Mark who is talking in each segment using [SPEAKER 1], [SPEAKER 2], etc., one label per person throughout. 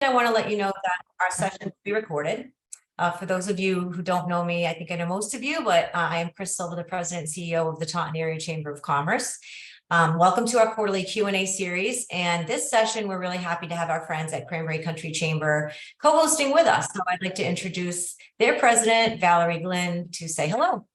[SPEAKER 1] I want to let you know that our session will be recorded. For those of you who don't know me, I think I know most of you, but I am Chris Silva, the President and CEO of the Taunton Area Chamber of Commerce. Welcome to our quarterly Q&A series. And this session, we're really happy to have our friends at Cranberry Country Chamber co-hosting with us. So I'd like to introduce their president, Valerie Glynn, to say hello.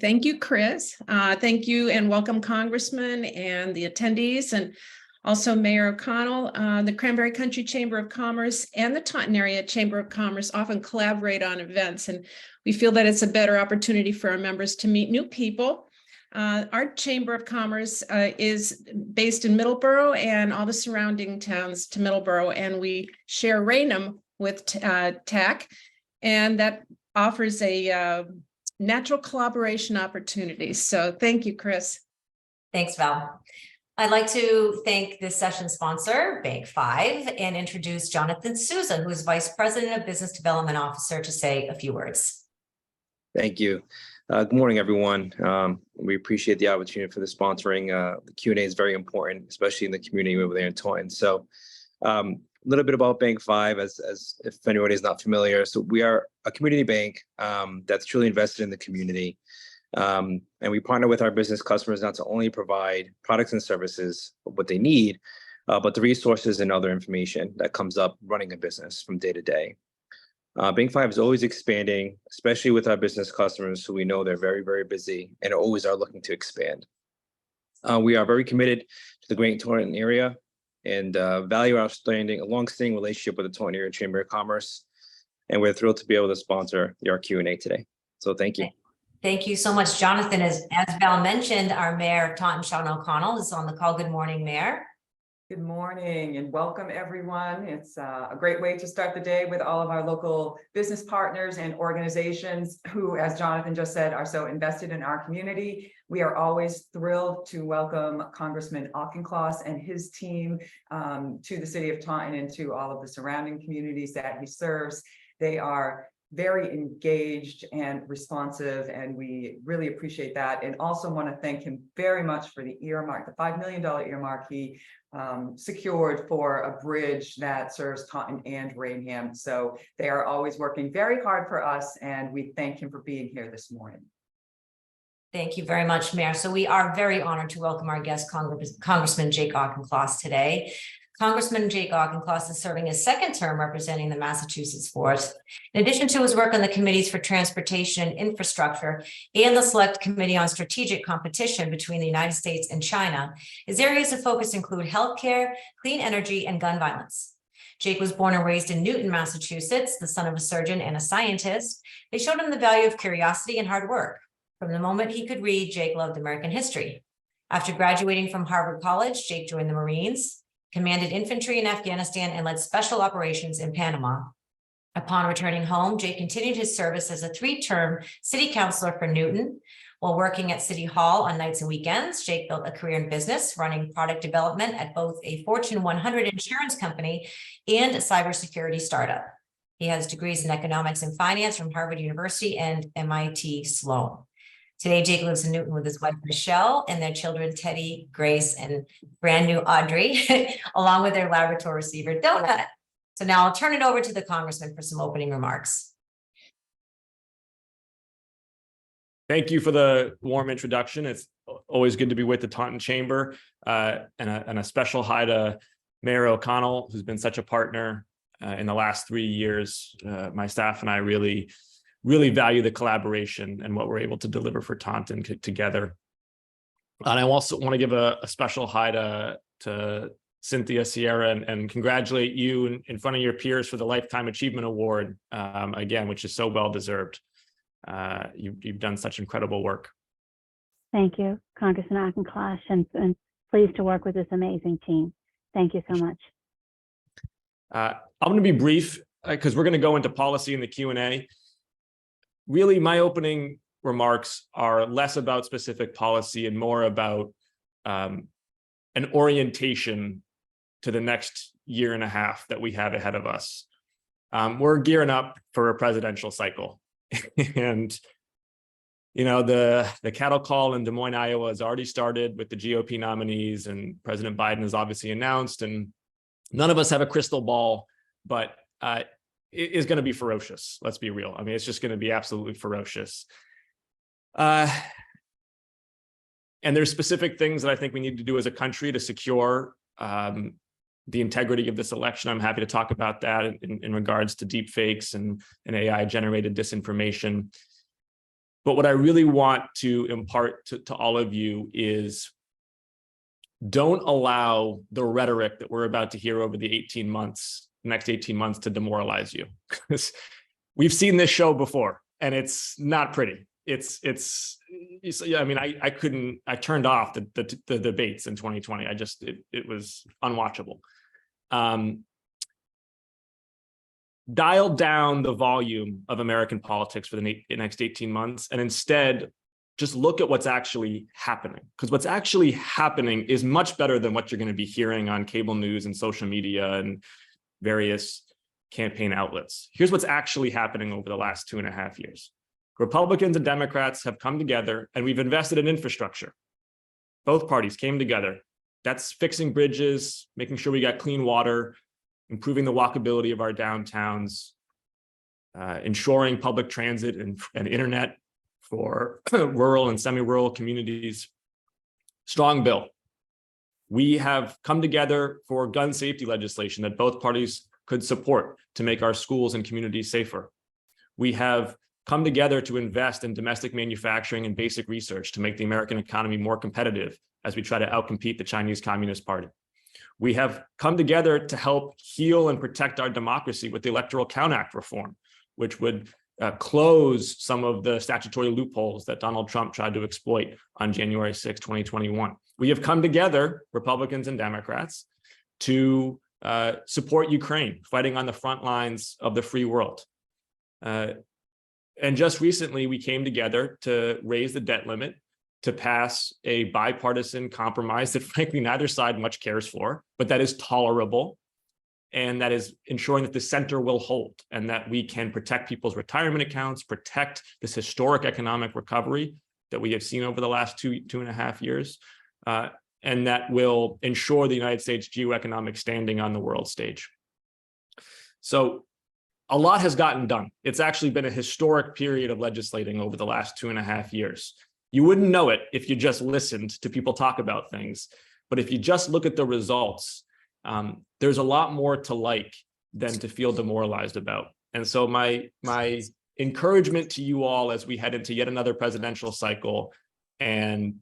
[SPEAKER 2] Thank you, Chris. Thank you and welcome Congressman and the attendees, and also Mayor O'Connell. The Cranberry Country Chamber of Commerce and the Taunton Area Chamber of Commerce often collaborate on events, and we feel that it's a better opportunity for our members to meet new people. Our Chamber of Commerce is based in Middleborough and all the surrounding towns to Middleborough, and we share Raynham with TAC, and that offers a natural collaboration opportunities. So thank you, Chris.
[SPEAKER 1] Thanks, Val. I'd like to thank this session sponsor, Bank 5, and introduce Jonathan Souza, who is Vice President of Business Development Officer, to say a few words.
[SPEAKER 3] Thank you. Good morning, everyone. We appreciate the opportunity for the sponsoring. The Q&A is very important, especially in the community over there in Taunton. So a little bit about Bank 5, as if anybody is not familiar. So we are a community bank that's truly invested in the community. And we partner with our business customers not to only provide products and services, what they need, but the resources and other information that comes up running a business from day to day. Bank 5 is always expanding, especially with our business customers who we know they're very, very busy and always are looking to expand. We are very committed to the Great Taunton area and value our long-standing relationship with the Taunton Area Chamber of Commerce. And we're thrilled to be able to sponsor our Q&A today. So thank you.
[SPEAKER 1] Thank you so much, Jonathan. As Val mentioned, our Mayor of Taunton, Sean O'Connell, is on the call. Good morning, Mayor.
[SPEAKER 4] Good morning and welcome, everyone. It's a great way to start the day with all of our local business partners and organizations who, as Jonathan just said, are so invested in our community. We are always thrilled to welcome Congressman Auchincloss and his team to the city of Taunton and to all of the surrounding communities that he serves. They are very engaged and responsive, and we really appreciate that. And also want to thank him very much for the earmark, the $5 million earmark he secured for a bridge that serves Taunton and Raynham. So they are always working very hard for us, and we thank him for being here this morning.
[SPEAKER 1] Thank you very much, Mayor. So we are very honored to welcome our guest, Congressman Jake Auchincloss, today. Congressman Jake Auchincloss is serving his second term representing the Massachusetts 4th. In addition to his work on the committees for transportation and infrastructure and the Select Committee on Strategic Competition between the United States and China, his areas of focus include healthcare, clean energy, and gun violence. Jake was born and raised in Newton, Massachusetts, the son of a surgeon and a scientist. They showed him the value of curiosity and hard work. From the moment he could read, Jake loved American history. After graduating from Harvard College, Jake joined the Marines, commanded infantry in Afghanistan, and led special operations in Panama. Upon returning home, Jake continued his service as a 3-term city councilor for Newton. While working at City Hall on nights and weekends, Jake built a career in business, running product development at both a Fortune 100 insurance company and a cybersecurity startup. He has degrees in economics and finance from Harvard University and MIT Sloan. Today, Jake lives in Newton with his wife, Michelle, and their children, Teddy, Grace, and brand new Audrey, along with their Labrador receiver, Donut. So now I'll turn it over to the Congressman for some opening remarks.
[SPEAKER 5] Thank you for the warm introduction. It's always good to be with the Taunton Chamber, and a special hi to Mayor O'Connell, who's been such a partner in the last 3 years. My staff and I really value the collaboration and what we're able to deliver for Taunton together. And I also want to give a special hi to Cynthia Sierra and congratulate you in front of your peers for the Lifetime Achievement Award, again, which is so well-deserved. You've done such incredible work.
[SPEAKER 6] Thank you, Congressman Auchincloss, and pleased to work with this amazing team. Thank you so much.
[SPEAKER 5] I'm going to be brief because we're going to go into policy in the Q&A. Really, my opening remarks are less about specific policy and more about an orientation to the next year and a half that we have ahead of us. We're gearing up for a presidential cycle. And, you know, the cattle call in Des Moines, Iowa has already started with the GOP nominees, and President Biden has obviously announced, and none of us have a crystal ball but it is going to be ferocious. Let's be real. I mean, it's just going to be absolutely ferocious. And there's specific things that I think we need to do as a country to secure the integrity of this election. I'm happy to talk about that in regards to deep fakes and AI generated disinformation. But what I really want to impart to all of you is don't allow the rhetoric that we're about to hear over the next 18 months to demoralize you. Because we've seen this show before and it's not pretty. I mean, I turned off the debates in 2020. It was unwatchable. Dial down the volume of American politics for the next 18 months and instead just look at what's actually happening. Because what's actually happening is much better than what you're going to be hearing on cable news and social media and various campaign outlets. Here's what's actually happening over the last 2.5 years. Republicans and Democrats have come together and we've invested in infrastructure. Both parties came together. That's fixing bridges, making sure we got clean water, improving the walkability of our downtowns, ensuring public transit and internet for rural and semi-rural communities. Strong bill. We have come together for gun safety legislation that both parties could support to make our schools and communities safer. We have come together to invest in domestic manufacturing and basic research to make the American economy more competitive as we try to outcompete the Chinese Communist Party. We have come together to help heal and protect our democracy with the Electoral Count Act reform, which would close some of the statutory loopholes that Donald Trump tried to exploit on January 6, 2021. We have come together, Republicans and Democrats, to support Ukraine, fighting on the front lines of the free world. And just recently, we came together to raise the debt limit, to pass a bipartisan compromise that frankly neither side much cares for, but that is tolerable, and that is ensuring that the center will hold and that we can protect people's retirement accounts, protect this historic economic recovery that we have seen over the last 2.5 years, and that will ensure the United States geoeconomic standing on the world stage. So a lot has gotten done. It's actually been a historic period of legislating over the last 2.5 years. You wouldn't know it if you just listened to people talk about things. But if you just look at the results, there's a lot more to like than to feel demoralized about. And so my encouragement to you all as we head into yet another presidential cycle and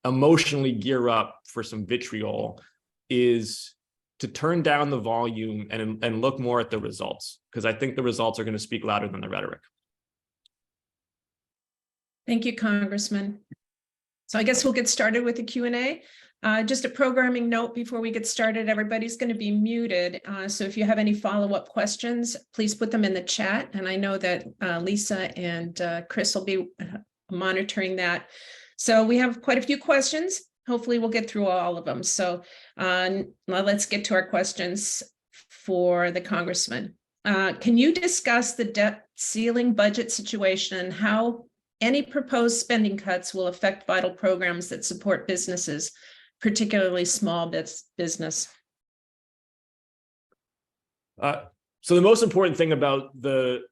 [SPEAKER 5] emotionally gear up for some vitriol is to turn down the volume and look more at the results, because I think the results are going to speak louder than the rhetoric.
[SPEAKER 2] Thank you, Congressman. So I guess we'll get started with the Q&A. Just a programming note before we get started, everybody's going to be muted. So if you have any follow-up questions, please put them in the chat. And I know that Lisa and Chris will be monitoring that. So we have quite a few questions. Hopefully we'll get through all of them. So now let's get to our questions for the Congressman. Can you discuss the debt ceiling budget situation and how any proposed spending cuts will affect vital programs that support businesses, particularly small business?
[SPEAKER 5] So the most important thing about the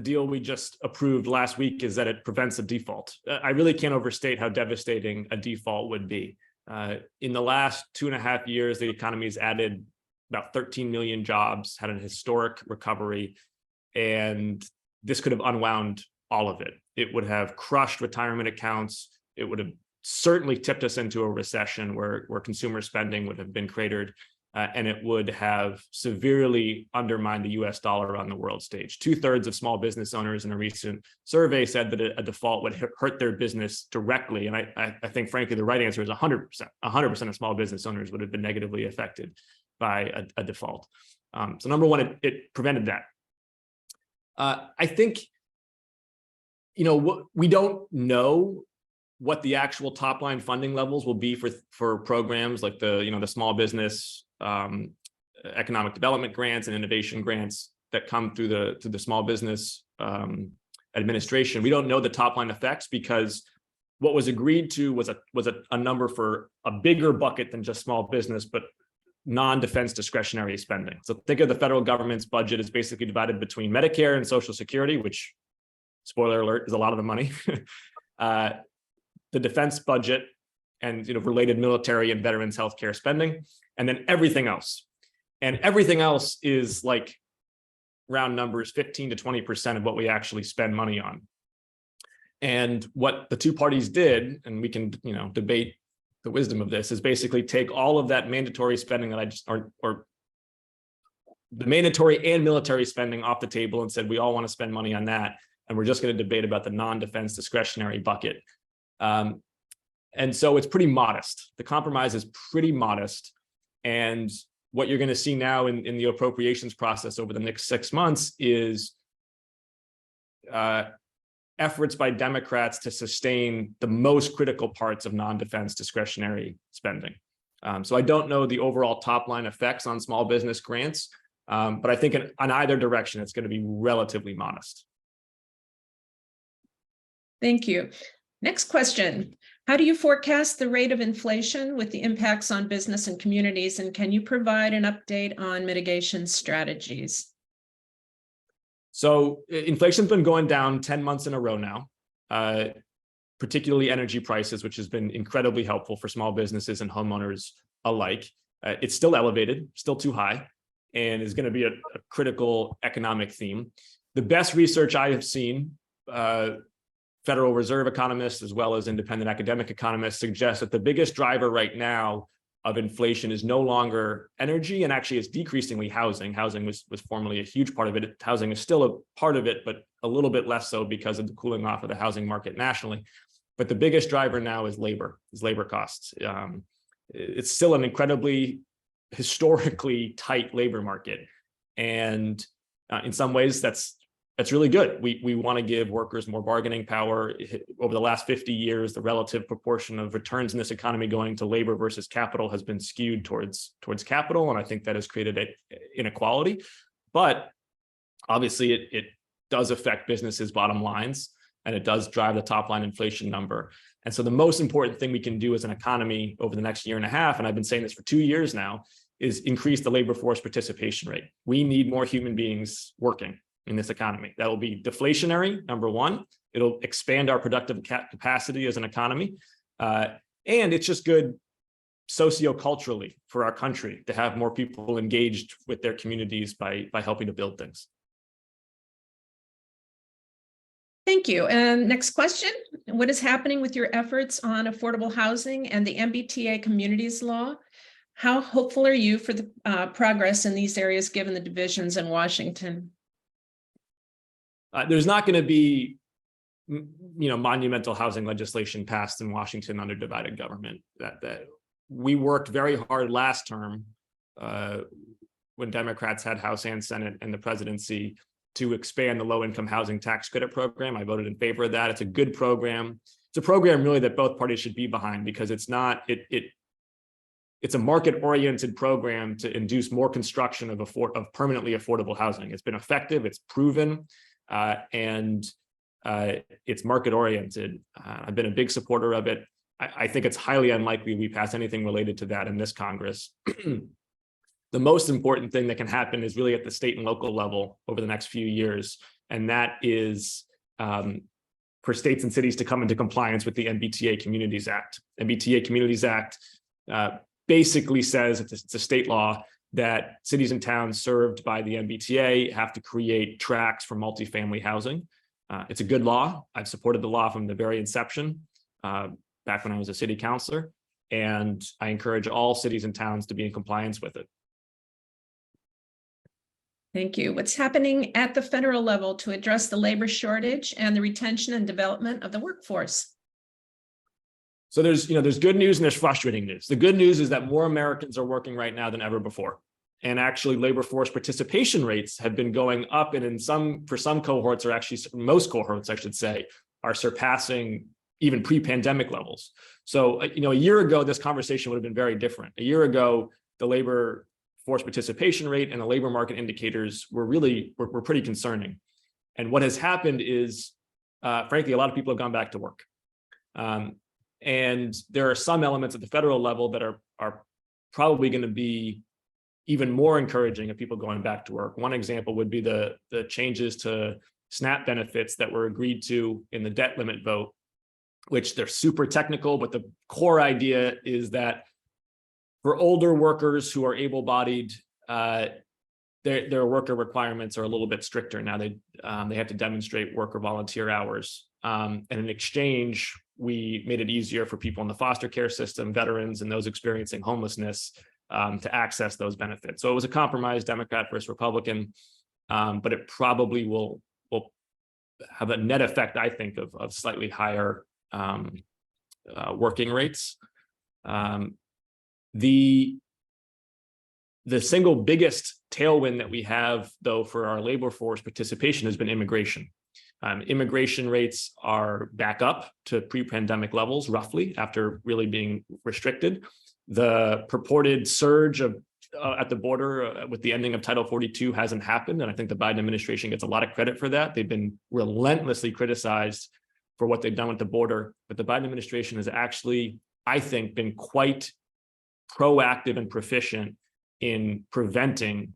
[SPEAKER 5] deal we just approved last week is that it prevents a default. I really can't overstate how devastating a default would be. In the last 2.5 years, the economy has added about 13 million jobs, had a historic recovery, and this could have unwound all of it. It would have crushed retirement accounts. It would have certainly tipped us into a recession where consumer spending would have been cratered, and it would have severely undermined the US dollar on the world stage. 2/3 of small business owners in a recent survey said that a default would hurt their business directly. And I think, frankly, the right answer is 100%. 100% of small business owners would have been negatively affected by a default. So number one, it prevented that. I think, we don't know what the actual top line funding levels will be for programs like the small business economic development grants and innovation grants that come through the small business administration. We don't know the top line effects because what was agreed to was a number for a bigger bucket than just small business, but non-defense discretionary spending. So think of the federal government's budget as basically divided between Medicare and Social Security, which, spoiler alert, is a lot of the money. The defense budget and related military and veterans healthcare spending, and then everything else. And everything else is like round numbers, 15 to 20% of what we actually spend money on. And what the two parties did, and we can debate the wisdom of this, is basically take all of that mandatory spending that or the mandatory and military spending off the table and said we all want to spend money on that, and we're just going to debate about the non-defense discretionary bucket. And so it's pretty modest. The compromise is pretty modest. And what you're going to see now in the appropriations process over the next 6 months is efforts by Democrats to sustain the most critical parts of non-defense discretionary spending. So I don't know the overall top line effects on small business grants, but I think on either direction, it's going to be relatively modest.
[SPEAKER 2] Thank you. Next question. How do you forecast the rate of inflation with the impacts on business and communities? And can you provide an update on mitigation strategies?
[SPEAKER 5] So inflation's been going down 10 months in a row now, particularly energy prices, which has been incredibly helpful for small businesses and homeowners alike. It's still elevated, still too high, and is going to be a critical economic theme. The best research I have seen, Federal Reserve economists, as well as independent academic economists, suggest that the biggest driver right now of inflation is no longer energy, and actually it's decreasingly housing. Housing was formerly a huge part of it. Housing is still a part of it, but a little bit less so because of the cooling off of the housing market nationally. But the biggest driver now is labor costs. It's still an incredibly historically tight labor market. And in some ways that's really good. We want to give workers more bargaining power. Over the last 50 years, the relative proportion of returns in this economy going to labor versus capital has been skewed towards capital. And I think that has created inequality. But obviously it does affect businesses' bottom lines, and it does drive the top line inflation number. And so the most important thing we can do as an economy over the next year and a half, and I've been saying this for 2 years now, is increase the labor force participation rate. We need more human beings working in this economy. That will be deflationary, number one. It'll expand our productive capacity as an economy. And it's just good socioculturally for our country to have more people engaged with their communities by helping to build things.
[SPEAKER 2] Thank you. And next question. What is happening with your efforts on affordable housing and the MBTA communities law? How hopeful are you for the progress in these areas given the divisions in Washington?
[SPEAKER 5] There's not going to be, monumental housing legislation passed in Washington under divided government. That we worked very hard last term when Democrats had House and Senate and the presidency to expand the low-income housing tax credit program. I voted in favor of that. It's a good program. It's a program really that both parties should be behind, because it's not it's a market-oriented program to induce more construction of permanently affordable housing. It's been effective. It's proven. And it's market-oriented. I've been a big supporter of it. I think it's highly unlikely we pass anything related to that in this Congress. The most important thing that can happen is really at the state and local level over the next few years, and that is for states and cities to come into compliance with the MBTA Communities Act. MBTA Communities Act basically says, it's a state law, that cities and towns served by the MBTA have to create tracts for multifamily housing. It's a good law. I've supported the law from the very inception, back when I was a city councilor, and I encourage all cities and towns to be in compliance with it.
[SPEAKER 2] Thank you. What's happening at the federal level to address the labor shortage and the retention and development of the workforce?
[SPEAKER 5] So there's good news and there's frustrating news. The good news is that more Americans are working right now than ever before. And actually labor force participation rates have been going up, and for some cohorts, or actually most cohorts, I should say, are surpassing even pre-pandemic levels. So, a year ago, this conversation would have been very different. A year ago, the labor force participation rate and the labor market indicators were pretty concerning. And what has happened is, frankly, a lot of people have gone back to work. And there are some elements at the federal level that are probably going to be even more encouraging of people going back to work. One example would be the changes to SNAP benefits that were agreed to in the debt limit vote, which they're super technical, but the core idea is that for older workers who are able-bodied, their worker requirements are a little bit stricter now. They have to demonstrate work or volunteer hours. And in exchange, we made it easier for people in the foster care system, veterans, and those experiencing homelessness to access those benefits. So it was a compromise, Democrat versus Republican, but it probably will have a net effect, I think, of slightly higher working rates. The single biggest tailwind that we have, though, for our labor force participation has been immigration. Immigration rates are back up to pre-pandemic levels, roughly, after really being restricted. The purported surge at the border with the ending of Title 42 hasn't happened, and I think the Biden administration gets a lot of credit for that. They've been relentlessly criticized for what they've done with the border, but the Biden administration has actually, I think, been quite proactive and proficient in preventing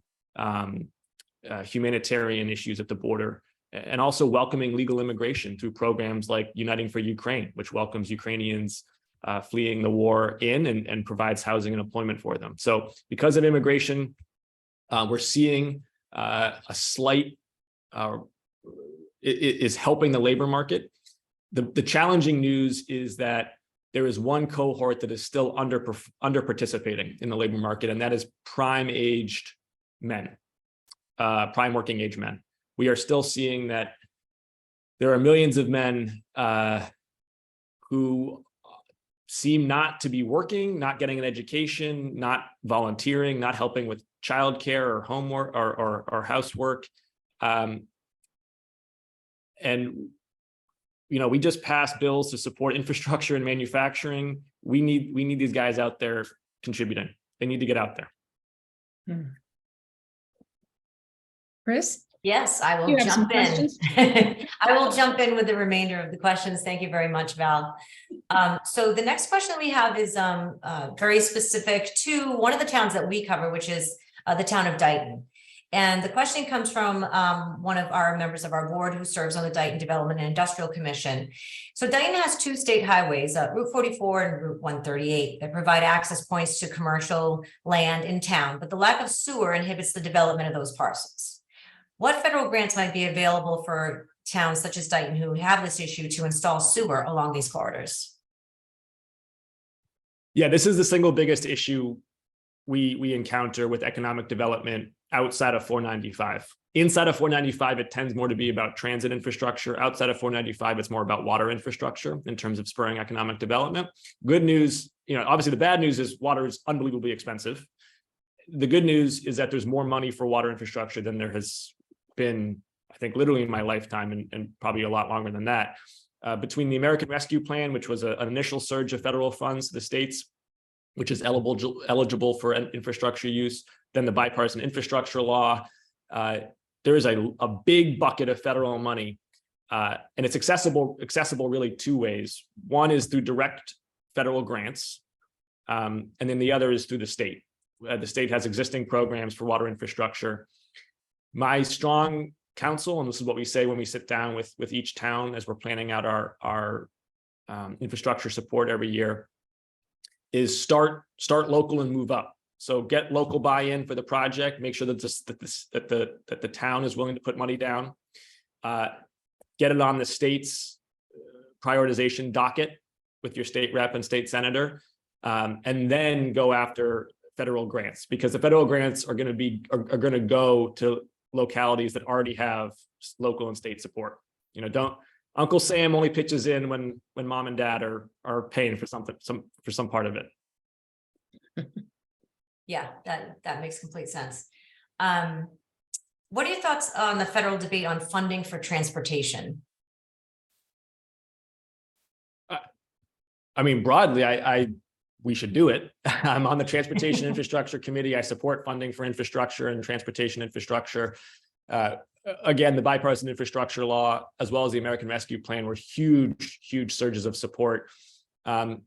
[SPEAKER 5] humanitarian issues at the border, and also welcoming legal immigration through programs like Uniting for Ukraine, which welcomes Ukrainians fleeing the war in and provides housing and employment for them. So because of immigration, we're seeing a slight, is helping the labor market. The challenging news is that there is one cohort that is still under participating in the labor market, and that is prime-aged men, prime working age men. We are still seeing that there are millions of men who seem not to be working, not getting an education, not volunteering, not helping with childcare or homework or housework. And we just passed bills to support infrastructure and manufacturing. We need these guys out there contributing. They need to get out there.
[SPEAKER 2] Chris?
[SPEAKER 1] Yes, I will
[SPEAKER 2] You have some
[SPEAKER 1] jump in.
[SPEAKER 2] questions?
[SPEAKER 1] I will jump in with the remainder of the questions. Thank you very much, Val. So the next question we have is very specific to one of the towns that we cover, which is the town of Dighton. And the question comes from one of our members of our board who serves on the Dighton Development and Industrial Commission. So Dighton has two state highways, Route 44 and Route 138, that provide access points to commercial land in town, but the lack of sewer inhibits the development of those parcels. What federal grants might be available for towns such as Dighton who have this issue to install sewer along these corridors?
[SPEAKER 5] Yeah, this is the single biggest issue we encounter with economic development outside of 495. Inside of 495, it tends more to be about transit infrastructure. Outside of 495, it's more about water infrastructure in terms of spurring economic development. Good news, obviously the bad news is water is unbelievably expensive. The good news is that there's more money for water infrastructure than there has been, I think, literally in my lifetime, and probably a lot longer than that. Between the American Rescue Plan, which was an initial surge of federal funds to the states, which is eligible for infrastructure use, then the bipartisan infrastructure law, there is a big bucket of federal money, and it's accessible really two ways. One is through direct federal grants, and then the other is through the state. The state has existing programs for water infrastructure. My strong counsel, and this is what we say when we sit down with each town as we're planning out our infrastructure support every year, is start local and move up. So get local buy-in for the project. Make sure that the town is willing to put money down. Get it on the state's prioritization docket with your state rep and state senator, and then go after federal grants, because the federal grants are going to go to localities that already have local and state support. Don't Uncle Sam only pitches in when mom and dad are paying for some part of it.
[SPEAKER 1] Yeah, that makes complete sense. What are your thoughts on the federal debate on funding for transportation?
[SPEAKER 5] I mean, broadly, we should do it. I'm on the Transportation Infrastructure Committee. I support funding for infrastructure and transportation infrastructure. Again, the bipartisan infrastructure law, as well as the American Rescue Plan, were huge surges of support. I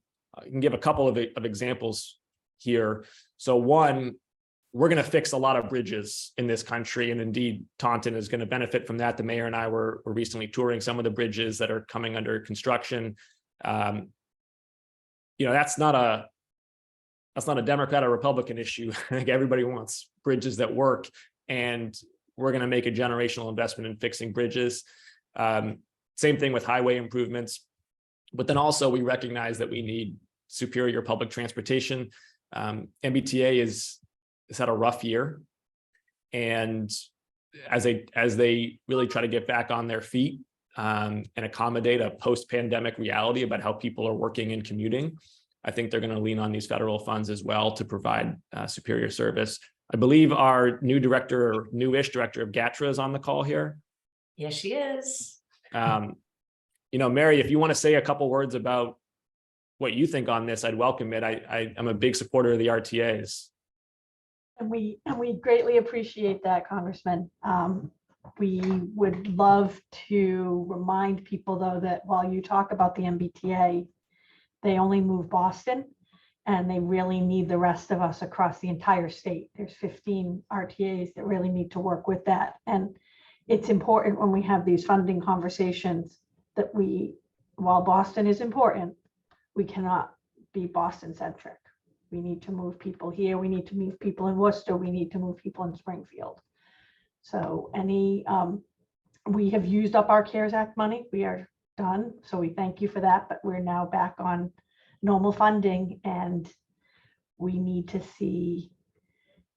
[SPEAKER 5] can give a couple of examples here. So one, we're going to fix a lot of bridges in this country. And indeed, Taunton is going to benefit from that. The mayor and I were recently touring some of the bridges that are coming under construction. That's not a Democrat or Republican issue. I think everybody wants bridges that work, and we're going to make a generational investment in fixing bridges. Same thing with highway improvements. But then also we recognize that we need superior public transportation. MBTA has had a rough year, and as they really try to get back on their feet and accommodate a post-pandemic reality about how people are working and commuting, I think they're going to lean on these federal funds as well to provide superior service. I believe our new director, or newish director of GATRA, is on the call here.
[SPEAKER 1] Yes, she is.
[SPEAKER 5] Mary, if you want to say a couple words about what you think on this, I'd welcome it. I'm a big supporter of the RTAs.
[SPEAKER 7] And we greatly appreciate that, Congressman. We would love to remind people, though, that while you talk about the MBTA, they only move Boston, and they really need the rest of us across the entire state. There's 15 RTAs that really need to work with that. And it's important when we have these funding conversations that while Boston is important, we cannot be Boston-centric. We need to move people here. We need to move people in Worcester. We need to move people in Springfield. So we have used up our CARES Act money. We are done. So we thank you for that, but we're now back on normal funding, and we need to see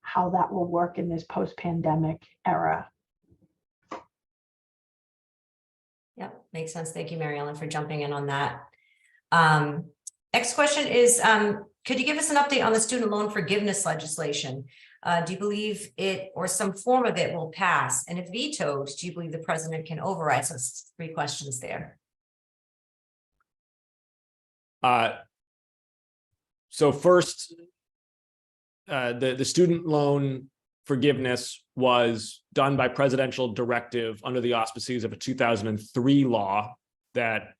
[SPEAKER 7] how that will work in this post-pandemic era.
[SPEAKER 1] Yep, makes sense. Thank you, Mary Ellen, for jumping in on that. Next question is, could you give us an update on the student loan forgiveness legislation? Do you believe it or some form of it will pass? And if vetoed, do you believe the president can override? So it's 3 questions there.
[SPEAKER 5] So first, the student loan forgiveness was done by presidential directive under the auspices of a 2003 law that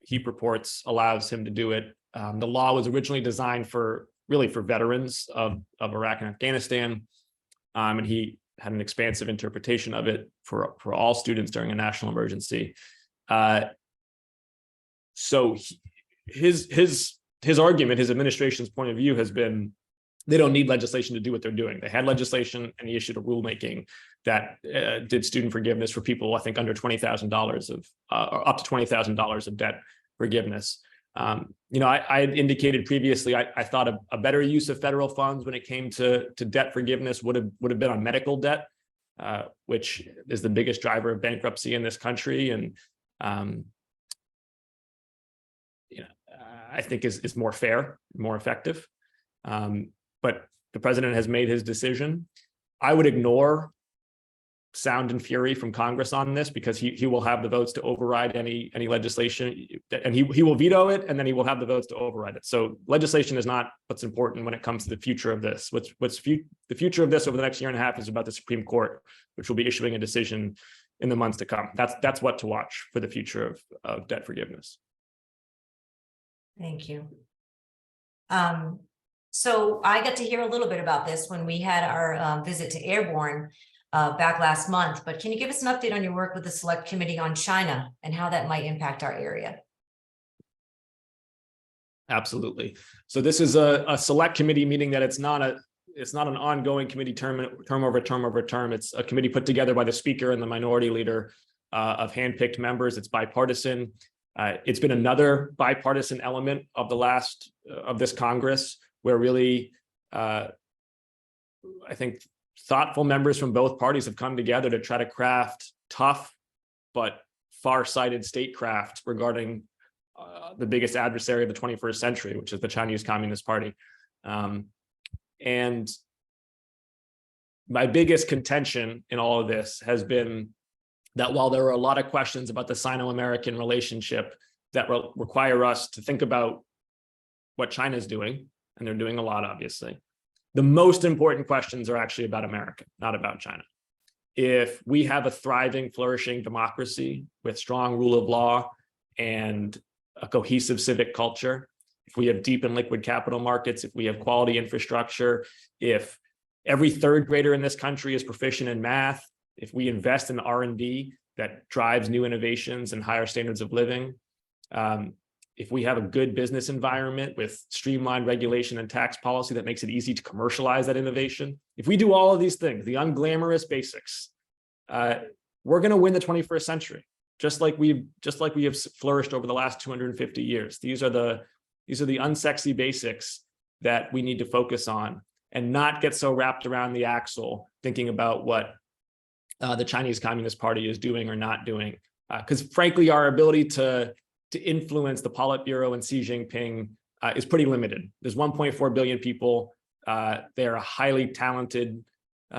[SPEAKER 5] he purports allows him to do it. The law was originally designed for veterans of Iraq and Afghanistan, and he had an expansive interpretation of it for all students during a national emergency. So his argument, his administration's point of view has been they don't need legislation to do what they're doing. They had legislation, and he issued a rulemaking that did student forgiveness for people, I think, under $20,000 of up to $20,000 of debt forgiveness. I had indicated previously I thought a better use of federal funds when it came to debt forgiveness would have been on medical debt, which is the biggest driver of bankruptcy in this country, and I think is more fair, more effective. But the president has made his decision. I would ignore sound and fury from Congress on this, because he will have the votes to override any legislation, and he will veto it, and then he will have the votes to override it. So legislation is not what's important when it comes to the future of this. The future of this over the next year and a half is about the Supreme Court, which will be issuing a decision in the months to come. That's what to watch for the future of debt forgiveness.
[SPEAKER 1] Thank you. So I got to hear a little bit about this when we had our visit to Airborne back last month, but can you give us an update on your work with the Select Committee on China and how that might impact our area?
[SPEAKER 5] Absolutely. So this is a select committee, meaning that it's not an ongoing committee term over term. It's a committee put together by the speaker and the minority leader of handpicked members. It's bipartisan. It's been another bipartisan element of this Congress, where really, I think thoughtful members from both parties have come together to try to craft tough but far-sighted statecraft regarding the biggest adversary of the 21st century, which is the Chinese Communist Party. And my biggest contention in all of this has been that while there are a lot of questions about the Sino-American relationship that require us to think about what China's doing, and they're doing a lot, obviously, the most important questions are actually about America, not about China. If we have a thriving, flourishing democracy with strong rule of law and a cohesive civic culture, if we have deep and liquid capital markets, if we have quality infrastructure, if Every third grader in this country is proficient in math. If we invest in R&D that drives new innovations and higher standards of living, if we have a good business environment with streamlined regulation and tax policy that makes it easy to commercialize that innovation, if we do all of these things, the unglamorous basics, we're going to win the 21st century, just like we have flourished over the last 250 years. These are the unsexy basics that we need to focus on and not get so wrapped around the axle thinking about what the Chinese Communist Party is doing or not doing. Because frankly, our ability to influence the Politburo and Xi Jinping is pretty limited. There's 1.4 billion people. They're a highly talented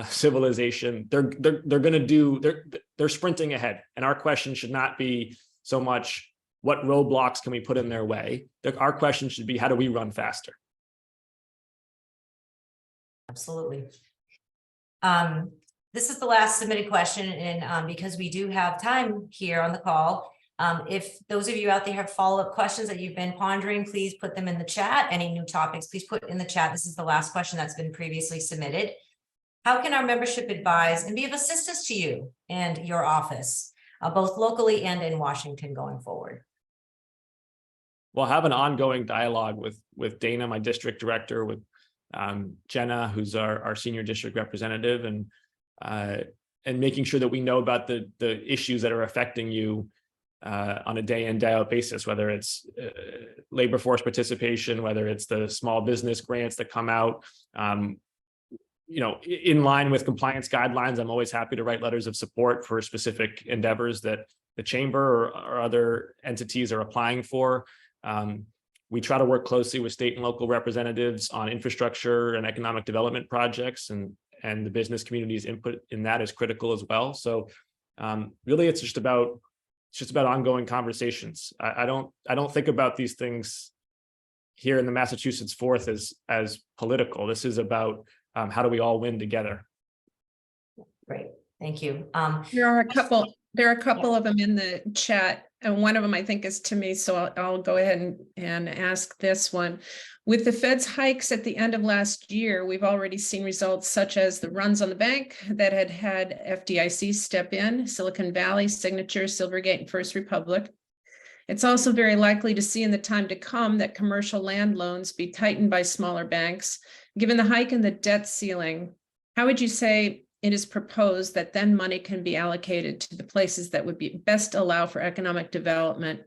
[SPEAKER 5] civilization. They're sprinting ahead. And our question should not be so much what roadblocks can we put in their way. Our question should be, how do we run faster?
[SPEAKER 1] Absolutely. This is the last submitted question, and because we do have time here on the call, if those of you out there have follow-up questions that you've been pondering, please put them in the chat. Any new topics, please put in the chat. This is the last question that's been previously submitted. How can our membership advise and be of assistance to you and your office, both locally and in Washington going forward?
[SPEAKER 5] We'll have an ongoing dialogue with Dana, my district director, with Jenna, who's our senior district representative, and making sure that we know about the issues that are affecting you on a day in, day out basis, whether it's labor force participation, whether it's the small business grants that come out, in line with compliance guidelines. I'm always happy to write letters of support for specific endeavors that the chamber or other entities are applying for. We try to work closely with state and local representatives on infrastructure and economic development projects, and the business community's input in that is critical as well. So really, it's just about ongoing conversations. I don't think about these things here in the Massachusetts 4th as political. This is about how do we all win together.
[SPEAKER 1] Great, thank you.
[SPEAKER 2] There are a couple of them in the chat, and one of them I think is to me, so I'll go ahead and ask this one. With the Fed's hikes at the end of last year, we've already seen results such as the runs on the bank that had FDIC step in, Silicon Valley, Signature, Silvergate, and First Republic. It's also very likely to see in the time to come that commercial land loans be tightened by smaller banks. Given the hike in the debt ceiling, how would you say it is proposed that then money can be allocated to the places that would be best allow for economic development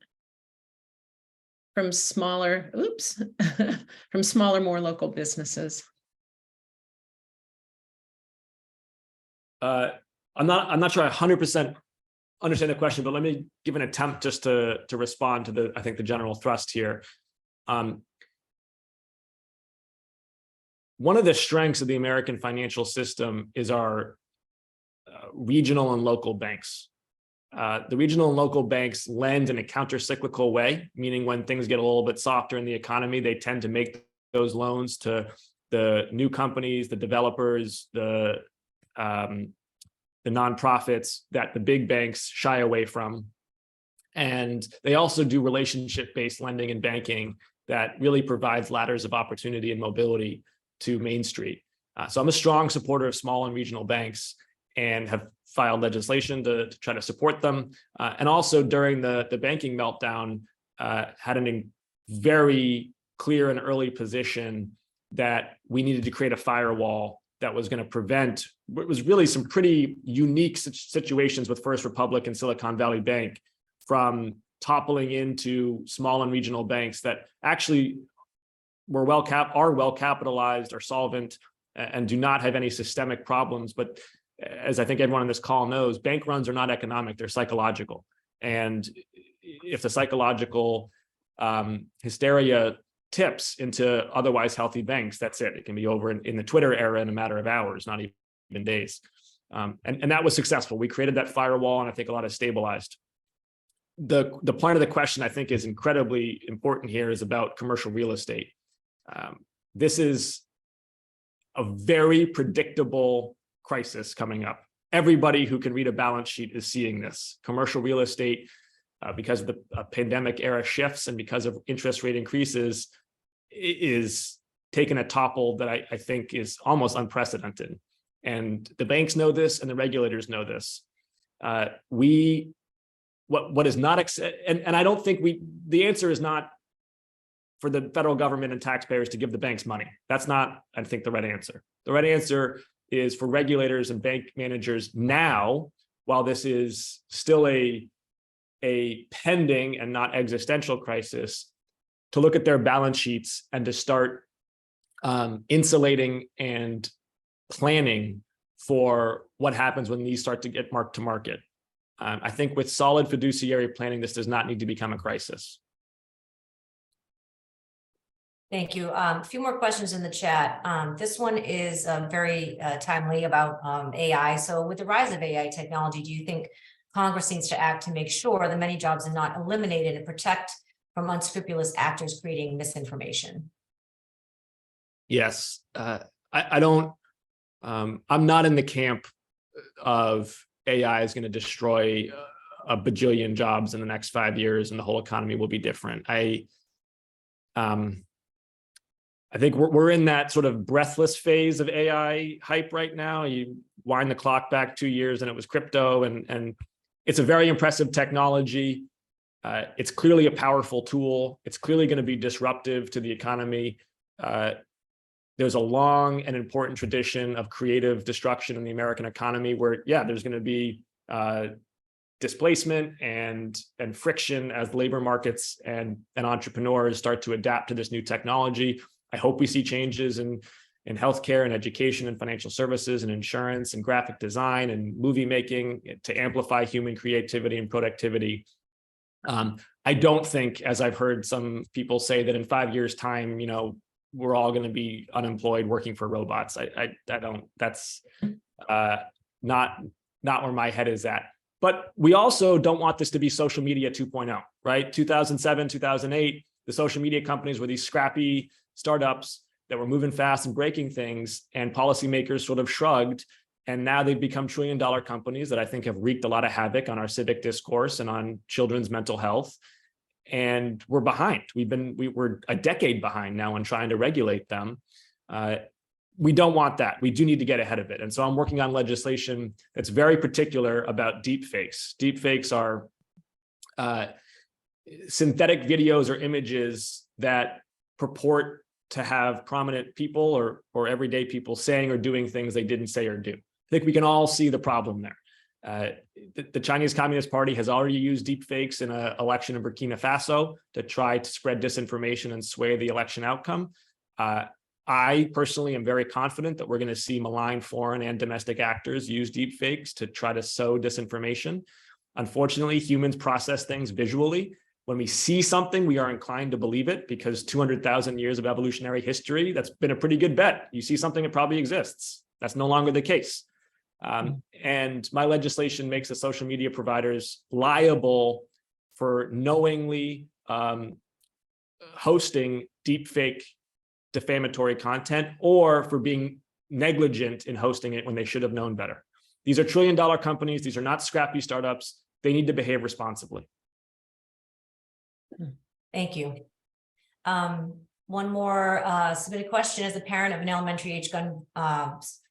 [SPEAKER 2] from smaller, more local businesses?
[SPEAKER 5] I'm not sure I 100% understand the question, but let me give an attempt just to respond to I think the general thrust here. One of the strengths of the American financial system is our regional and local banks. The regional and local banks lend in a counter-cyclical way, meaning when things get a little bit softer in the economy, they tend to make those loans to the new companies, the developers, the nonprofits that the big banks shy away from. And they also do relationship-based lending and banking that really provides ladders of opportunity and mobility to Main Street. So I'm a strong supporter of small and regional banks and have filed legislation to try to support them. And also during the banking meltdown, had a very clear and early position that we needed to create a firewall that was going to prevent what was really some pretty unique situations with First Republic and Silicon Valley Bank from toppling into small and regional banks that actually are well capitalized, are solvent, and do not have any systemic problems. But as I think everyone on this call knows, bank runs are not economic, they're psychological. And if the psychological hysteria tips into otherwise healthy banks, that's it. It can be over in the Twitter era in a matter of hours, not even days. And that was successful. We created that firewall, and I think a lot is stabilized. The point of the question I think is incredibly important here is about commercial real estate. This is a very predictable crisis coming up. Everybody who can read a balance sheet is seeing this. Commercial real estate, because of the pandemic era shifts and because of interest rate increases, is taken a topple that I think is almost unprecedented. And the banks know this and the regulators know this. What is not, and I don't think the answer is not for the federal government and taxpayers to give the banks money. That's not, I think, the right answer. The right answer is for regulators and bank managers now, while this is still a pending and not existential crisis, to look at their balance sheets and to start insulating and planning for what happens when these start to get marked to market. I think with solid fiduciary planning, this does not need to become a crisis.
[SPEAKER 1] Thank you. A few more questions in the chat. This one is very timely about AI. So with the rise of AI technology, do you think Congress needs to act to make sure the many jobs are not eliminated and protect from unscrupulous actors creating misinformation?
[SPEAKER 5] Yes, I don't, I'm not in the camp of AI is going to destroy a bajillion jobs in the next 5 years and the whole economy will be different. I think we're in that sort of breathless phase of AI hype right now. You wind the clock back 2 years and it was crypto, and it's a very impressive technology. It's clearly a powerful tool. It's clearly going to be disruptive to the economy. There's a long and important tradition of creative destruction in the American economy where, yeah, there's going to be displacement and friction as labor markets and entrepreneurs start to adapt to this new technology. I hope we see changes in healthcare and education and financial services and insurance and graphic design and movie making to amplify human creativity and productivity. I don't think, as I've heard some people say, that in 5 years' time, we're all going to be unemployed working for robots. I don't. That's not where my head is at. But we also don't want this to be social media 2.0, right? 2007, 2008, the social media companies were these scrappy startups that were moving fast and breaking things, and policymakers sort of shrugged. And now they've become trillion-dollar companies that I think have wreaked a lot of havoc on our civic discourse and on children's mental health. And we're behind. We're a decade behind now on trying to regulate them. We don't want that. We do need to get ahead of it. And so I'm working on legislation that's very particular about deepfakes. Deepfakes are synthetic videos or images that purport to have prominent people or everyday people saying or doing things they didn't say or do. I think we can all see the problem there. The Chinese Communist Party has already used deepfakes in an election in Burkina Faso to try to spread disinformation and sway the election outcome. I personally am very confident that we're going to see malign foreign and domestic actors use deepfakes to try to sow disinformation. Unfortunately, humans process things visually. When we see something, we are inclined to believe it because 200,000 years of evolutionary history, that's been a pretty good bet. You see something, it probably exists. That's no longer the case. And my legislation makes the social media providers liable for knowingly hosting deepfake defamatory content or for being negligent in hosting it when they should have known better. These are trillion-dollar companies. These are not scrappy startups. They need to behave responsibly.
[SPEAKER 1] Thank you. One more submitted question. As a parent of an elementary age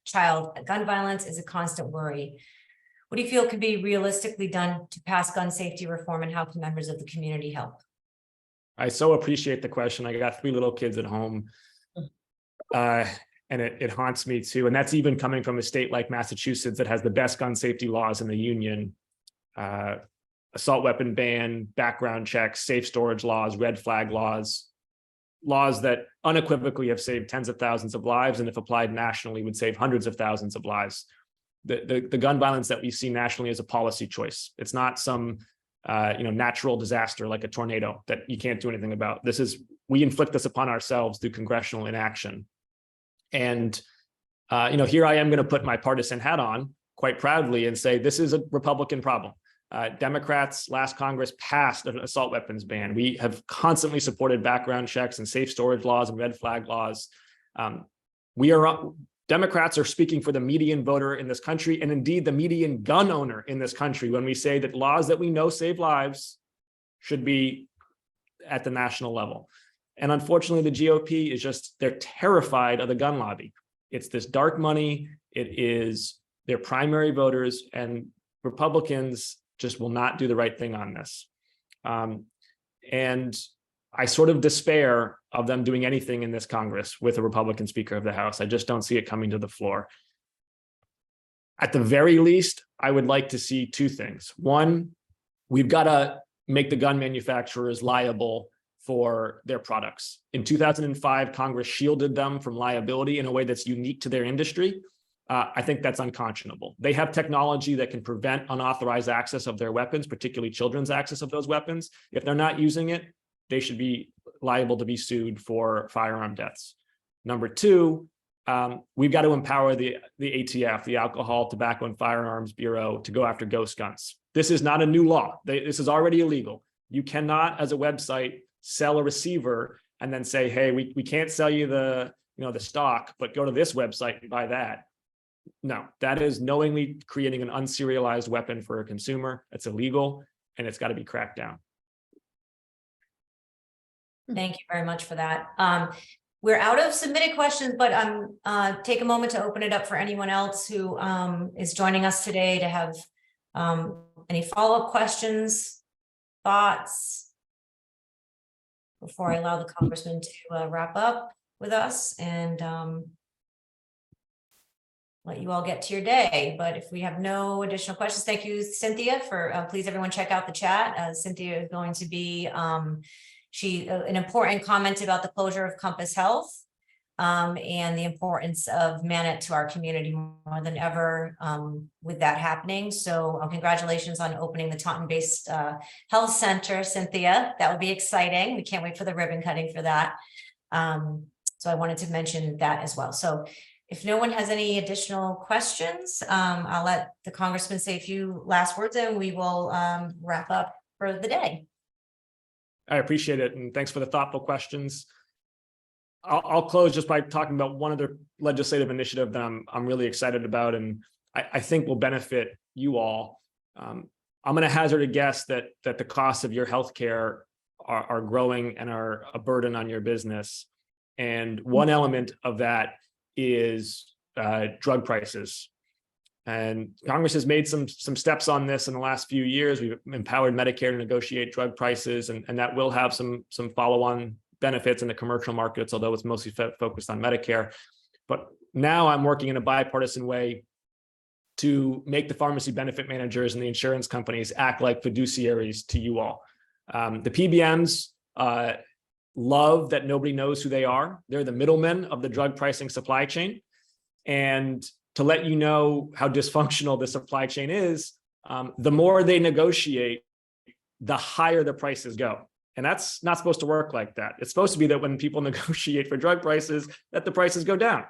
[SPEAKER 1] child, gun violence is a constant worry. What do you feel could be realistically done to pass gun safety reform, and how can members of the community help?
[SPEAKER 5] I so appreciate the question. I got 3 little kids at home, and it haunts me too. And that's even coming from a state like Massachusetts that has the best gun safety laws in the union. Assault weapon ban, background checks, safe storage laws, red flag laws that unequivocally have saved tens of thousands of lives, and if applied nationally would save hundreds of thousands of lives. The gun violence that we see nationally is a policy choice. It's not some natural disaster like a tornado that you can't do anything about. We inflict this upon ourselves through congressional inaction. And here I am going to put my partisan hat on quite proudly and say this is a Republican problem. Democrats last Congress passed an assault weapons ban. We have constantly supported background checks and safe storage laws and red flag laws. Democrats are speaking for the median voter in this country, and indeed the median gun owner in this country, when we say that laws that we know save lives should be at the national level. And unfortunately, the GOP is they're terrified of the gun lobby. It's this dark money. It is their primary voters, and Republicans just will not do the right thing on this. And I sort of despair of them doing anything in this Congress with a Republican Speaker of the House. I just don't see it coming to the floor. At the very least, I would like to see two things. One, we've got to make the gun manufacturers liable for their products. In 2005, Congress shielded them from liability in a way that's unique to their industry. I think that's unconscionable. They have technology that can prevent unauthorized access of their weapons, particularly children's access of those weapons. If they're not using it, they should be liable to be sued for firearm deaths. Number two, we've got to empower the ATF, the Alcohol, Tobacco, and Firearms Bureau, to go after ghost guns. This is not a new law. This is already illegal. You cannot, as a website, sell a receiver and then say, hey, we can't sell you the stock, but go to this website and buy that. No, that is knowingly creating an unserialized weapon for a consumer. It's illegal, and it's got to be cracked down.
[SPEAKER 1] Thank you very much for that. We're out of submitted questions, but take a moment to open it up for anyone else who is joining us today to have any follow-up questions, thoughts, before I allow the Congressman to wrap up with us and let you all get to your day. But if we have no additional questions, thank you, Cynthia, for please everyone check out the chat. Cynthia is going to be an important comment about the closure of Compass Health and the importance of Manat to our community more than ever with that happening. So congratulations on opening the Taunton-based health center, Cynthia. That will be exciting. We can't wait for the ribbon cutting for that. So I wanted to mention that as well. So if no one has any additional questions, I'll let the Congressman say a few last words and we will wrap up for the day.
[SPEAKER 5] I appreciate it. And thanks for the thoughtful questions. I'll close just by talking about one other legislative initiative that I'm really excited about, and I think will benefit you all. I'm going to hazard a guess that the costs of your healthcare are growing and are a burden on your business. And one element of that is drug prices. And Congress has made some steps on this in the last few years. We've empowered Medicare to negotiate drug prices, and that will have some follow-on benefits in the commercial markets, although it's mostly focused on Medicare. But now I'm working in a bipartisan way to make the pharmacy benefit managers and the insurance companies act like fiduciaries to you all. The PBMs love that nobody knows who they are. They're the middlemen of the drug pricing supply chain. And to let you know how dysfunctional the supply chain is, the more they negotiate, the higher the prices go. And that's not supposed to work like that. It's supposed to be that when people negotiate for drug prices, that the prices go down.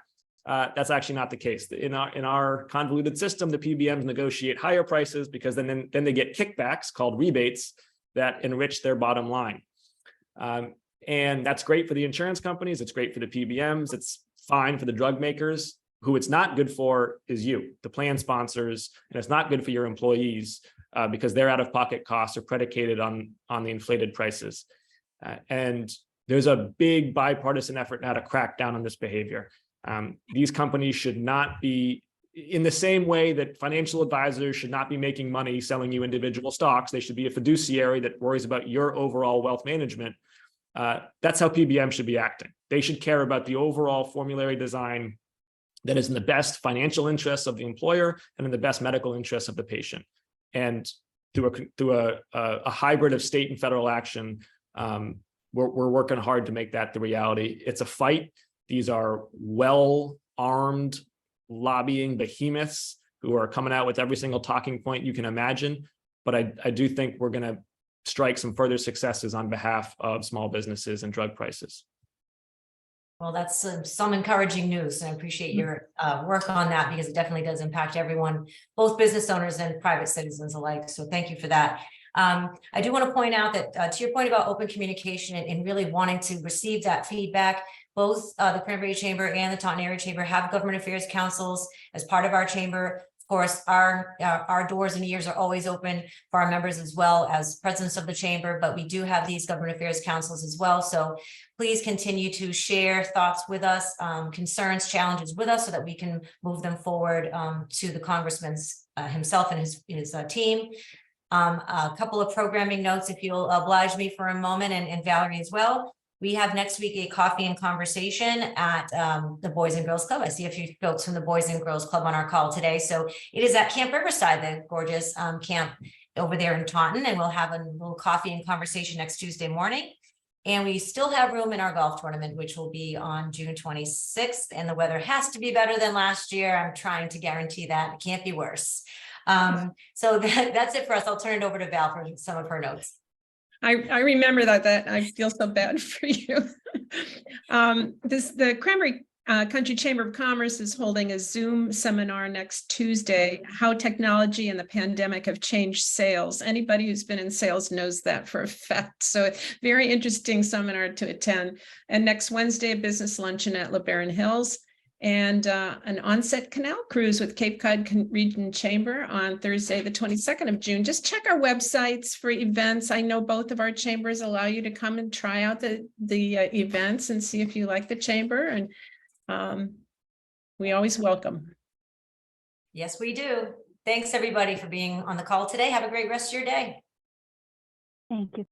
[SPEAKER 5] That's actually not the case. In our convoluted system, the PBMs negotiate higher prices because then they get kickbacks called rebates that enrich their bottom line. And that's great for the insurance companies. It's great for the PBMs. It's fine for the drug makers. Who it's not good for is you, the plan sponsors, and it's not good for your employees because their out-of-pocket costs are predicated on the inflated prices. And there's a big bipartisan effort now to crack down on this behavior. These companies should not be, in the same way that financial advisors should not be making money selling you individual stocks. They should be a fiduciary that worries about your overall wealth management. That's how PBM should be acting. They should care about the overall formulary design that is in the best financial interests of the employer and in the best medical interests of the patient. And through a hybrid of state and federal action, we're working hard to make that the reality. It's a fight. These are well-armed lobbying behemoths who are coming out with every single talking point you can imagine. But I do think we're going to strike some further successes on behalf of small businesses and drug prices.
[SPEAKER 1] Well, that's some encouraging news. I appreciate your work on that because it definitely does impact everyone, both business owners and private citizens alike. So thank you for that. I do want to point out that to your point about open communication and really wanting to receive that feedback, both the Cranberry Chamber and the Taunton Area Chamber have government affairs councils as part of our chamber. course, our doors and ears are always open for our members as well as presidents of the chamber, but we do have these government affairs councils as well. So please continue to share thoughts with us, concerns, challenges with us so that we can move them forward to the congressman's himself and his team. A couple of programming notes, if you'll oblige me for a moment, and Valerie as well. We have next week a coffee and conversation at the Boys and Girls Club. I see a few folks from the Boys and Girls Club on our call today. So it is at Camp Riverside, the gorgeous camp over there in Taunton, and we'll have a little coffee and conversation next Tuesday morning. And we still have room in our golf tournament, which will be on June 26th. And the weather has to be better than last year. I'm trying to guarantee that. It can't be worse. So that's it for us. I'll turn it over to Val for some of her notes.
[SPEAKER 2] I remember that I feel so bad for you. The Cranberry Country Chamber of Commerce is holding a Zoom seminar next Tuesday, how technology and the pandemic have changed sales. Anybody who's been in sales knows that for a fact. So very interesting seminar to attend. And next Wednesday, a business luncheon at LeBaron Hills. And an onset canal cruise with Cape Cod Region Chamber on Thursday, the 22nd of June. Just check our websites for events. I know both of our chambers allow you to come and try out the events and see if you like the chamber. And we always welcome.
[SPEAKER 1] Yes, we do. Thanks, everybody, for being on the call today. Have a great rest of your day.
[SPEAKER 6] Thank you.